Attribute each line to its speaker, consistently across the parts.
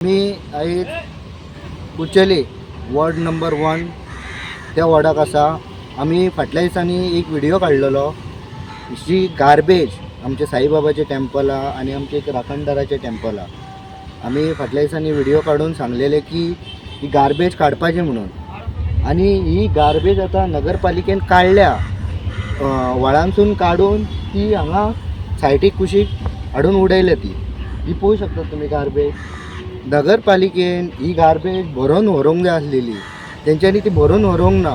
Speaker 1: मी आयज कुचेली ward number 1 त्या वॉर्डाक आसा. आमी फाटल्या दिसांनी एक व्हिडिओ काडलेलो जी गार्बेज आमचे साईबाबाचे टेम्पल आणि आमचे एक राखणदाराचे टेम्पल. आमी फाटल्या दिसांनी व्हिडिओ काढून सांगलेले की ही गार्बेज काडपाची म्हणून, आणि ही गार्बेज आता नगरपालिकेन काडल्या. व्हाळांसून काडून ती हांगा सायटीक कुशीक हाडून उडयल्या. ती पळोवंक शकतात तुमी. गार्बेज नगरपालिकेन ही गार्बेज भरून व्हरूंक जाय आसलेली, तेंच्यांनी ती भरून व्हरूंक ना.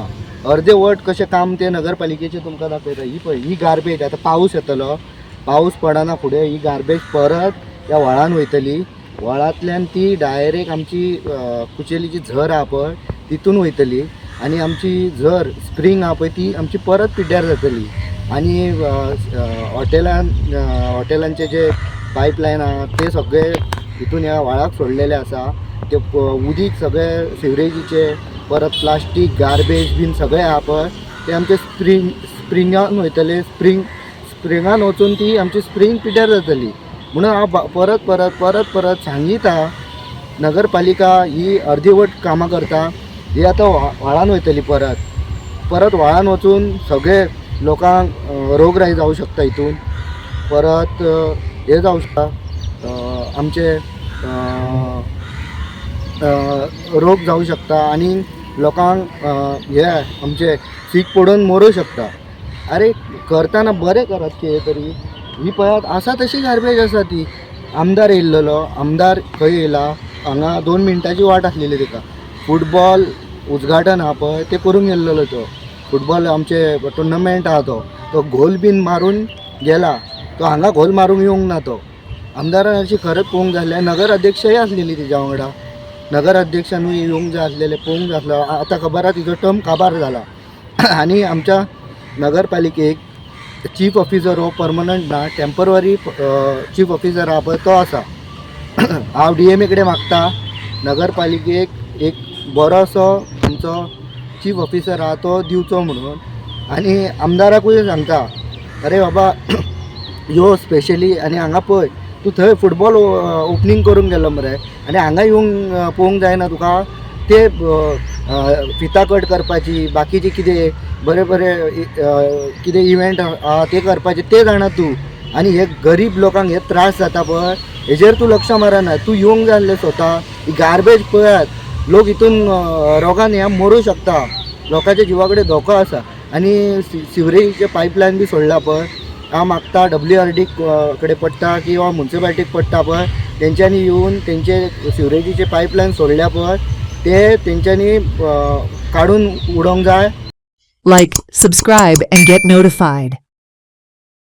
Speaker 1: अर्धेवट कशें काम ते नगरपालिकेचे तुमकां दाखयता. ही पळय, ही गार्बेज आतां पावस येतलो, पावस पडना फुडें ही गार्बेज परत त्या व्हाळान वयतली. व्हाळांतल्यान ती डायरेक्ट आमची कुचेलीची झर आहा पळय तितून वयतली, आणि आमची झर स्प्रिंग आहा पळय ती आमची परत पिड्ड्यार जातली. आणि हॉटेलांचे जे पायपलायन आहा ते सगळे हितून ह्या व्हाळाक सोडलेले आसा. ते उदीक सगळे सिवरेजीचे, परत प्लास्टीक गार्बेज बीन सगळे आहा पळय ते आमचे स्प्रिंगान वयतले. स्प्रिंगान वचून ती आमची स्प्रिंग पिड्ड्यार जातली. म्हणून हांव परत परत परत परत सांगिता, नगरपालिका ही अर्धीवट कामां करता. ही आतां व्हाळान वयतली. परत व्हाळान वचून सगळे लोकांक रोगराई जावं शकता. हितून परत हे जावं शकता, आमचे रोग जावं शकता, आणि लोकांक हे आमचे सीक पडून मरूं शकता. अरे करतना बरें करात कितें तरी. ही पळयात आसा तशी गार्बेज आसा ती. आमदार येयल्लो, आमदार खंय येयला, हांगा 2 मिनटाची वाट आसलेली तेका. फुटबॉल उद्घाटन आहा पळय ते करूंक येयल्लो तो. फुटबॉल आमचे टुर्नामेंट आहा तो गोल बीन मारून गेला. तो हांगा गोल मारूंक येवंक ना. तो आमदारान अशी खरंच पळोवंक जाय आसलें. नगर अध्यक्षय आसलेली तिच्या वांगडा. नगर अध्यक्षानूय येवंक जाय आसलेलें, पळोवंक जाय आसलें. आतां खबर आहा तिजो टर्म काबार जाला. आनी आमच्या नगरपालिकेक चीफ ऑफिसर हो परमनंट ना, टेम्पररी चीफ ऑफिसर आहा पळय तो आसा. हांव DMA कडेन मागता नगरपालिकेक एक बरोसो आमचो चीफ ऑफिसर आहा तो दिवचो म्हणून. आनी आमदाराकूय सांगता, अरे बाबा यो स्पेशली, आनी हांगा पळय तूं थंय फुटबॉल ओपनिंग करूंक गेलो मरे, आनी हांगा येवंक पळोवंक जायना तुका. ते फिता कट करपाची, बाकीचे कितें बरे बरे कितें इव्हेंट आहा ते करपाचे ते जाणा तूं. आनी हे गरीब लोकांक हे त्रास जाता पळय हेजेर तूं लक्ष मारना. तूं येवंक जाय आसलें स्वता. ही गार्बेज पळयात, लोक हितून रोगान ह्या मरूं शकता. लोकांच्या जिवा कडेन धोको आसा. आनी सिवरेजीचे पायपलायन बी सोडला पळय. हांव मागता WRD कडेन पडटा किंवा म्युन्सिपाल्टीक पडटा पळय, तेंच्यांनी येवन तेंचे सिवरेजीचे पायपलायन सोडल्या पळय ते तेंच्यांनी काडून उडोवंक जाय.
Speaker 2: Like, subscribe and get notified.